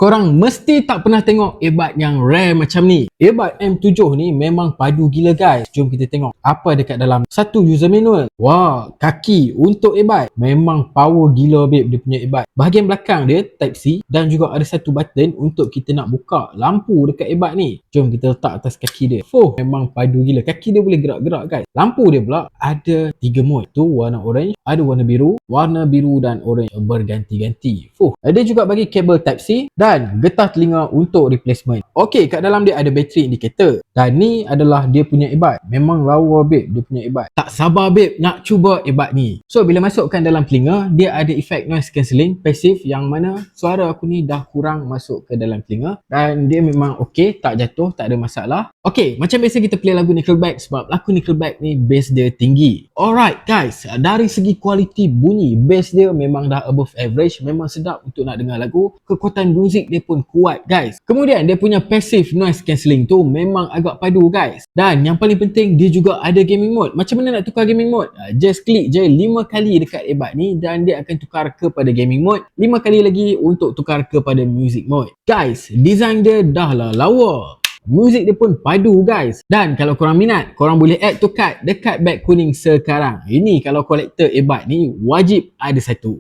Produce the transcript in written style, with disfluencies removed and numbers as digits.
Korang mesti tak pernah tengok earbud yang rare macam ni. Earbud M7 ni memang padu gila guys. Jom kita tengok apa dekat dalam satu user manual. Wah, kaki untuk earbud. Memang power gila babe dia punya earbud. Bahagian belakang dia Type C dan juga ada satu button untuk kita nak buka lampu dekat earbud ni. Jom kita letak atas kaki dia. Memang padu gila. Kaki dia boleh gerak-gerak guys. Lampu dia pula ada 3 mode. Tu warna orange, ada warna biru dan orange berganti-ganti. Ada juga bagi kabel Type C dan getah telinga untuk replacement. Okey, kat dalam dia ada battery indicator. Dan ni adalah dia punya earbud. Memang lawa babe dia punya earbud. Tak sabar babe nak cuba earbud ni. So bila masukkan dalam telinga, dia ada efek noise cancelling pasif yang mana suara aku ni dah kurang masuk ke dalam telinga dan dia memang okey, tak jatuh, tak ada masalah. Okey, macam biasa kita play lagu Nickelback sebab lagu Nickelback ni bass dia tinggi. Alright guys, dari segi kualiti bunyi, bass dia memang dah above average, memang sedap untuk nak dengar lagu. Kekuatan muzik dia pun kuat guys. Kemudian dia punya passive noise cancelling tu memang agak padu guys. Dan yang paling penting dia juga ada gaming mode. Macam mana nak tukar gaming mode? Just klik je 5 kali dekat earbud ni dan dia akan tukar kepada gaming mode. 5 kali lagi untuk tukar kepada music mode. Guys, design dia dah lah lawa. Muzik dia pun padu guys. Dan kalau korang minat, korang boleh add to cart dekat beg kuning sekarang. Ini kalau kolektor earbud ni wajib ada satu.